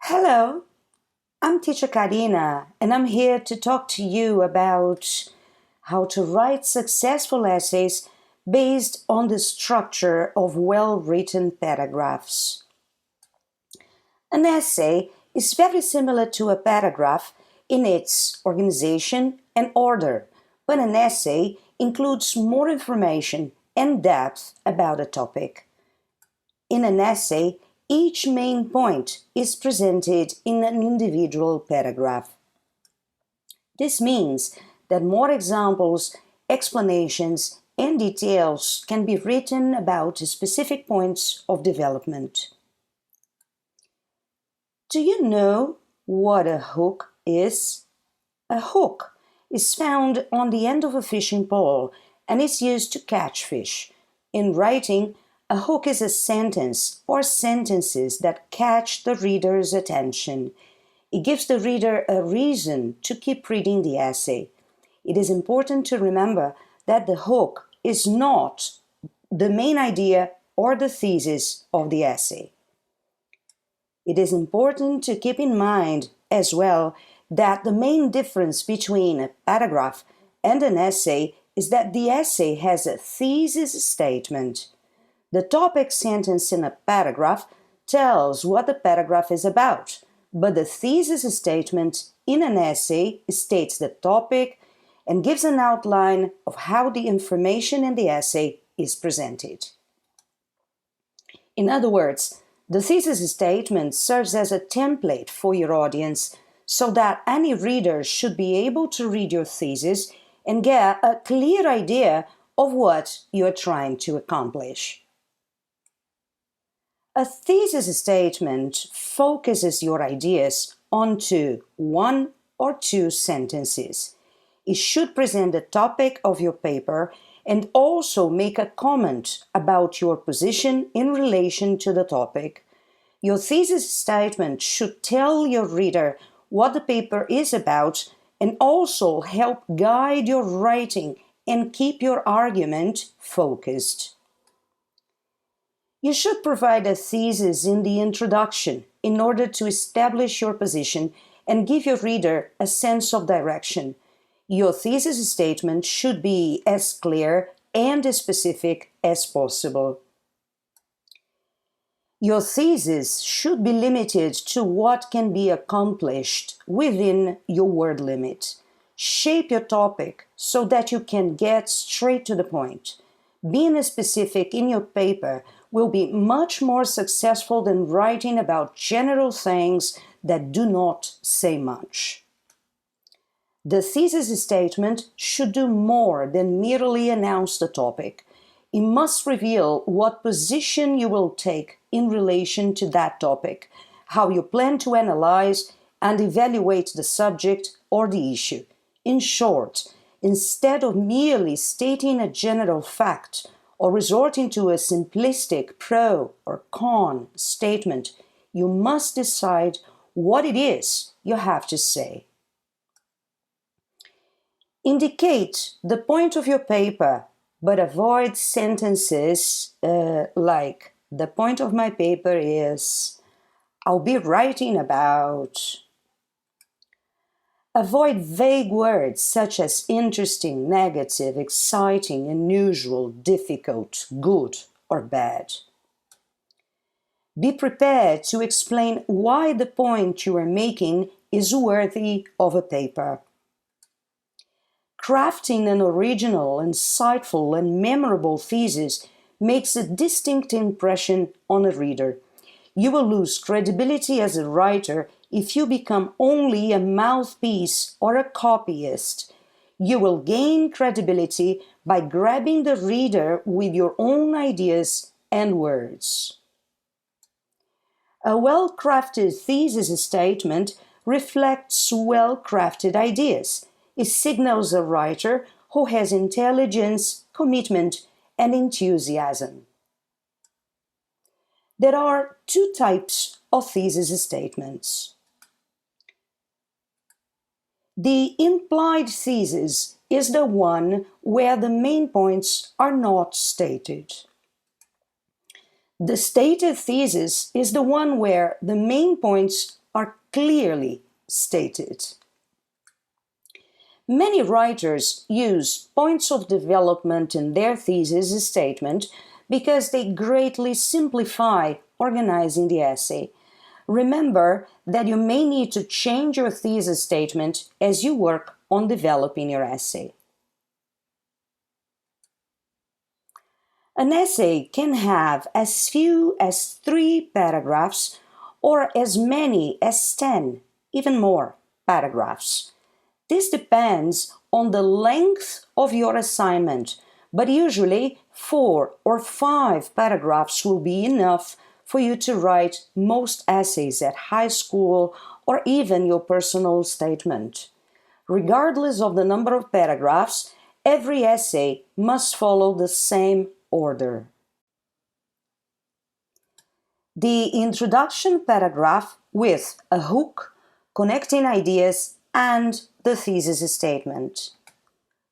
Hello, I'm teacher Karina, and I'm here to talk to you about how to write successful essays based on the structure of well-written paragraphs. An essay is very similar to a paragraph in its organization and order, but an essay includes more information and depth about a topic. In an essay, each main point is presented in an individual paragraph. This means that more examples, explanations, and details can be written about specific points of development. Do you know what a hook is? A hook is found on the end of a fishing pole and is used to catch fish. In writing, a hook is a sentence or sentences that catch the reader's attention. It gives the reader a reason to keep reading the essay. It is important to remember that the hook is not the main idea or the thesis of the essay. It is important to keep in mind as well that the main difference between a paragraph and an essay is that the essay has a thesis statement. The topic sentence in a paragraph tells what the paragraph is about, but the thesis statement in an essay states the topic and gives an outline of how the information in the essay is presented. In other words, the thesis statement serves as a template for your audience so that any reader should be able to read your thesis and get a clear idea of what you are trying to accomplish. A thesis statement focuses your ideas onto one or two sentences. It should present the topic of your paper and also make a comment about your position in relation to the topic. Your thesis statement should tell your reader what the paper is about and also help guide your writing and keep your argument focused. You should provide a thesis in the introduction in order to establish your position and give your reader a sense of direction. Your thesis statement should be as clear and as specific as possible. Your thesis should be limited to what can be accomplished within your word limit. Shape your topic so that you can get straight to the point. Being specific in your paper will be much more successful than writing about general things that do not say much. The thesis statement should do more than merely announce the topic. It must reveal what position you will take in relation to that topic, how you plan to analyze and evaluate the subject or the issue. In short, instead of merely stating a general fact or resorting to a simplistic pro or con statement, you must decide what it is you have to say. Indicate the point of your paper, but avoid sentences like, the point of my paper is, I'll be writing about. Avoid vague words such as interesting, negative, exciting, unusual, difficult, good, or bad. Be prepared to explain why the point you are making is worthy of a paper. Crafting an original, insightful, and memorable thesis makes a distinct impression on a reader. You will lose credibility as a writer if you become only a mouthpiece or a copyist. You will gain credibility by grabbing the reader with your own ideas and words. A well-crafted thesis statement reflects well-crafted ideas. It signals a writer who has intelligence, commitment, and enthusiasm. There are two types of thesis statements. The implied thesis is the one where the main points are not stated. The stated thesis is the one where the main points are clearly stated. Many writers use points of development in their thesis statement because they greatly simplify organizing the essay. Remember that you may need to change your thesis statement as you work on developing your essay. An essay can have as few as 3 paragraphs or as many as 10, even more, paragraphs. This depends on the length of your assignment, but usually 4 or 5 paragraphs will be enough for you to write most essays at high school or even your personal statement. Regardless of the number of paragraphs, every essay must follow the same order. The introduction paragraph with a hook, connecting ideas, and the thesis statement.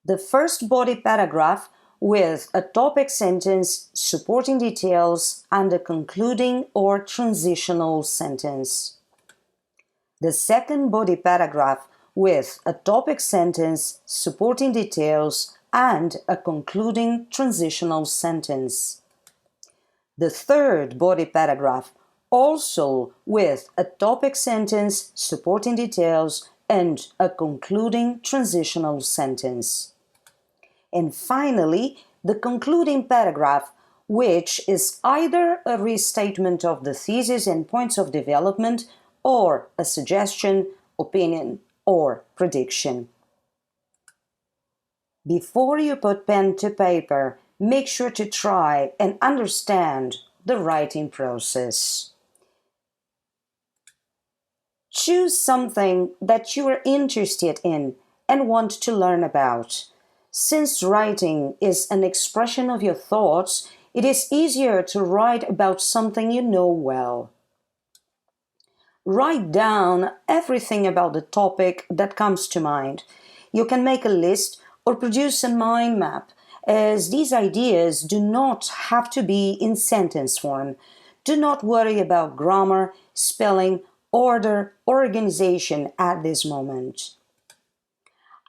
The first body paragraph with a topic sentence, supporting details, and a concluding or transitional sentence. The second body paragraph with a topic sentence, supporting details, and a concluding transitional sentence. The third body paragraph also with a topic sentence, supporting details, and a concluding transitional sentence. And finally, the concluding paragraph, which is either a restatement of the thesis and points of development or a suggestion, opinion, or prediction. Before you put pen to paper, make sure to try and understand the writing process. Choose something that you are interested in and want to learn about. Since writing is an expression of your thoughts, it is easier to write about something you know well. Write down everything about the topic that comes to mind. You can make a list or produce a mind map, as these ideas do not have to be in sentence form. Do not worry about grammar, spelling, order, or organization at this moment.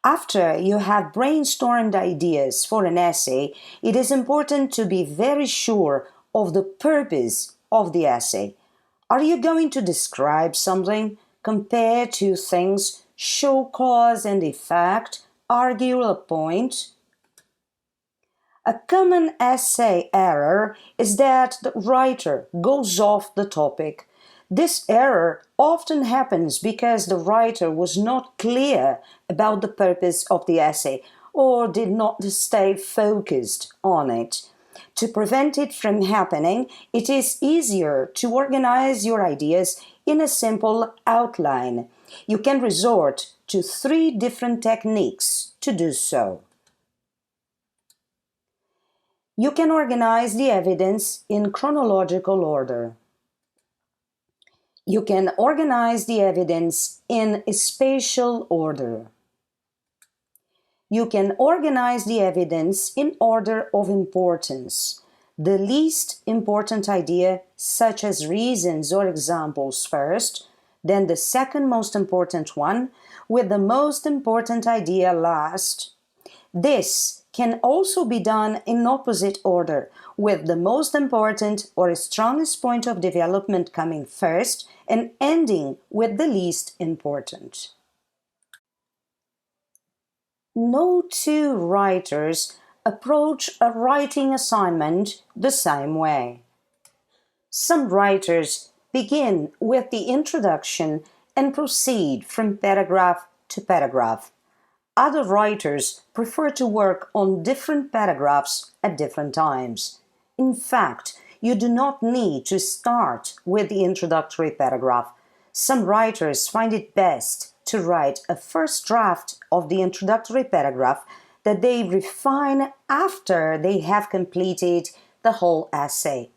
After you have brainstormed ideas for an essay, it is important to be very sure of the purpose of the essay. Are you going to describe something, compare two things, show cause and effect, argue a point? A common essay error is that the writer goes off the topic. This error often happens because the writer was not clear about the purpose of the essay or did not stay focused on it. To prevent it from happening, it is easier to organize your ideas in a simple outline. You can resort to 3 different techniques to do so. You can organize the evidence in chronological order. You can organize the evidence in spatial order. You can organize the evidence in order of importance. The least important idea, such as reasons or examples first, then the second most important one, with the most important idea last. This can also be done in opposite order, with the most important or strongest point of development coming first and ending with the least important. No two writers approach a writing assignment the same way. Some writers begin with the introduction and proceed from paragraph to paragraph. Other writers prefer to work on different paragraphs at different times. In fact, you do not need to start with the introductory paragraph. Some writers find it best to write a first draft of the introductory paragraph that they refine after they have completed the whole essay.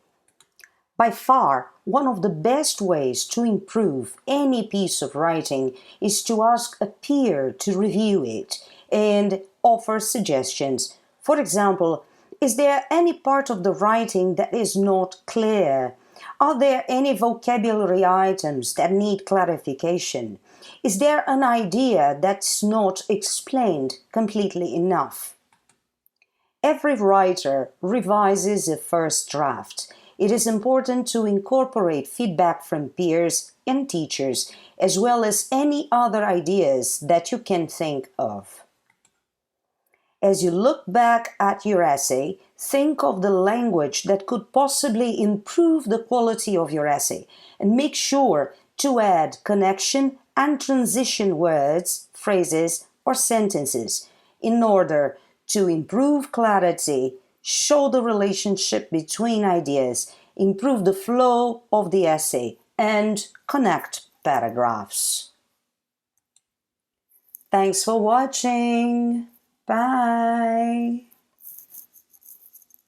By far, one of the best ways to improve any piece of writing is to ask a peer to review it and offer suggestions. For example, is there any part of the writing that is not clear? Are there any vocabulary items that need clarification? Is there an idea that's not explained completely enough? Every writer revises a first draft. It is important to incorporate feedback from peers and teachers, as well as any other ideas that you can think of. As you look back at your essay, think of the language that could possibly improve the quality of your essay, and make sure to add connection and transition words, phrases, or sentences in order to improve clarity, show the relationship between ideas, improve the flow of the essay, and connect paragraphs. Thanks for watching. Bye.